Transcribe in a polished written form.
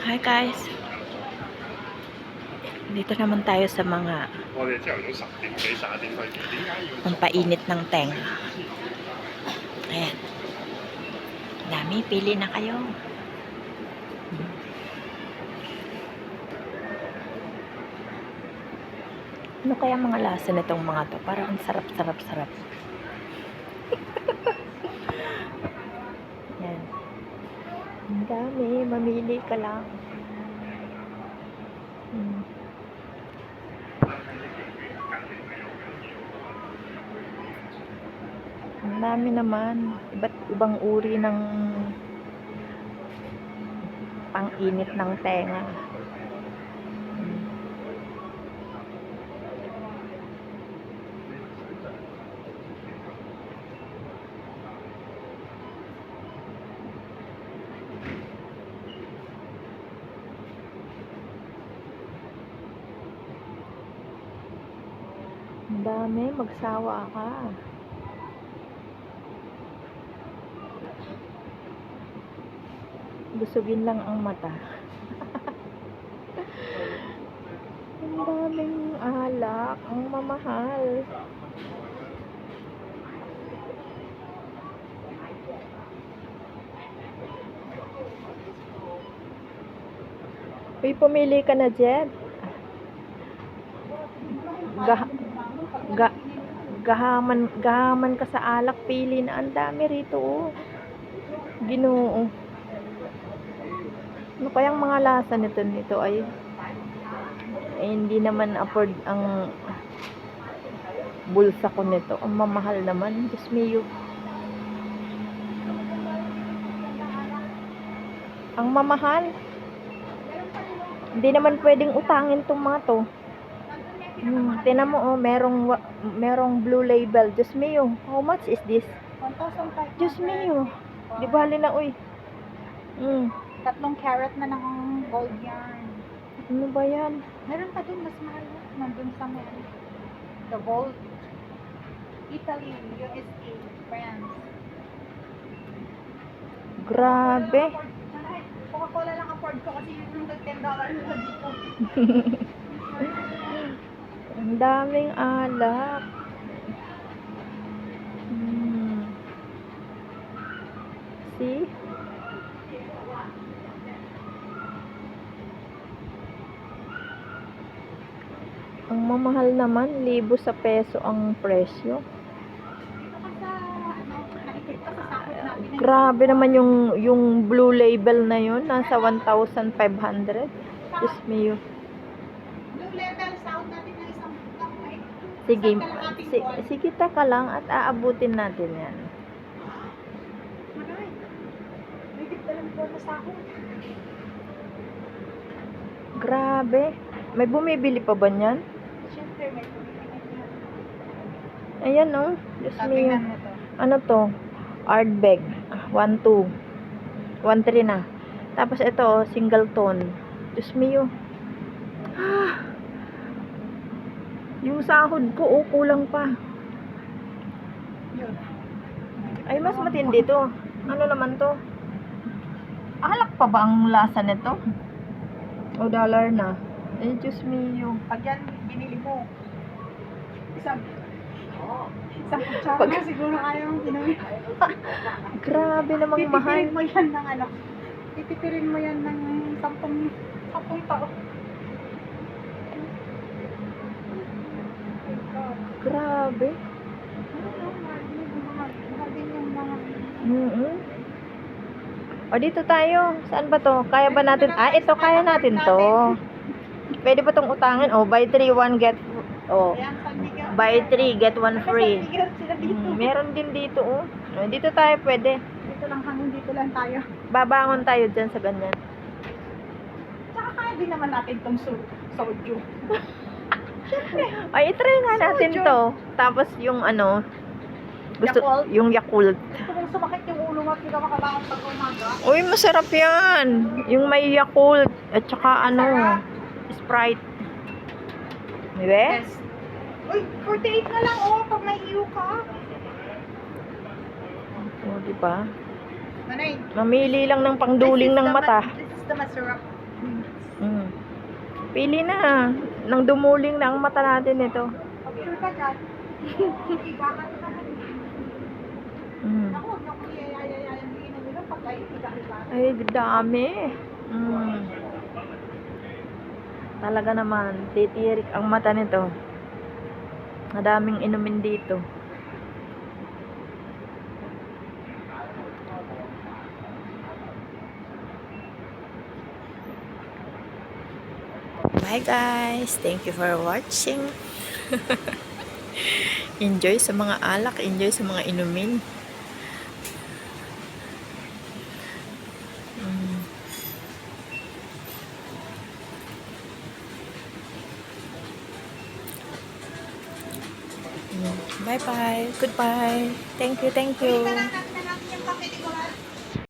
Hi guys, dito naman tayo sa mga pampainit ng tenga. Ayan, dami, pili na kayo. Ano kaya mga lasa nitong mga to? Parang ang sarap. Ayan, ang dami, mamili ka lang. Ang dami naman, iba't ibang uri ng pang-init ng tenga. Ang dami, magsawa ka. Busugin lang ang mata. Ang daming alak, ang mamahal. Uy, pumili ka na, Jed. Gahaman ka sa alak, pili na. Ang dami rito, oh. Ginoo. Ano kayang mga lasa nito ay hindi naman afford ang bulsa ko nito. Ang mamahal naman. Diyos mio. Ang mamahal. Hindi naman pwedeng utangin tong mga to. Tinan mo, oh, merong blue label. Diyos mio. How much is this? 1,500. Diyos mio. Di bali na, uy. 3 carat na ng gold yan. Ano ba yan? Meron pa dun, mas mahal na. Nandun sa may the gold. Italy, USA, France. Grabe. Coca-Cola lang afford ko kasi yung $10 na dito. Ang daming alak. See? Ang mamahal naman, 1,000 sa peso ang presyo. Grabe naman yung blue label na yun, nasa 1,500. Diyos mio. Blue level, sound natin ng isang kamay. Sige taka lang at aabutin natin yan. Maray. May tigdalang po na sa akin. Grabe. May bumibili pa ba niyan? Siyempre, may Ayan, oh. Diyos mio. tingnan mo to. Ano to? Ardbeg. 1,2. 1,3 na. Tapos ito, oh, single tone. Diyos mio. Yung sahod ko, oh, kulang pa. Yun. Ay, mas matindi to. Ano naman to? Alak pa ba ang lasa nito? O dollar na. Ay, Diyos mio. Pag yan, binili mo. Isang kutsara na siguro ayaw mong pinuwi. Grabe namang mahal. Titipirin mo yan ng ano. Titipirin mo yan ng 10 tao. Grabe. Mahal din yung mga... O, dito tayo. Saan ba to? Kaya ba natin? Ito, kaya natin to. Pwede ba tong utangin? O, buy 3, 1 get... O, Ayan, San Miguel. buy 3, get 1 free. San Miguel sila dito. Meron din dito, oh. Dito tayo pwede. Dito lang hanggang dito lang tayo. Babangon tayo dyan sa ganyan. Tsaka kaya din naman natin tong soju. Ay, itry nga natin Soju. to. Tapos yung ano, Yakult? yung Yakult. Gusto kong sumakit yung ulo mo at hindi ka makabangon pag umaga. Uy, masarap yan. Yung may Yakult. At saka ano, Sprite. Diba? Yes. Uy, 48 na lang oh, pag may iyo ka. O, diba? Manay. Mamili lang ng pangduling ng mata. This is the masarap. Mm. Pili na. Nang dumuling na ang mata natin ito. Pag-sure ka dyan, higaan ka na. Mm. Ako, huwag niyo akong iyayayayang higinan nila pag kayo higa-higa. Ay, dami. Mm. Talaga naman, titirik ang mata nito. Madaming inumin dito. Bye guys. Thank you for watching. Enjoy sa mga alak, enjoy sa mga inumin. Mm. Bye bye. Goodbye. Thank you, thank you.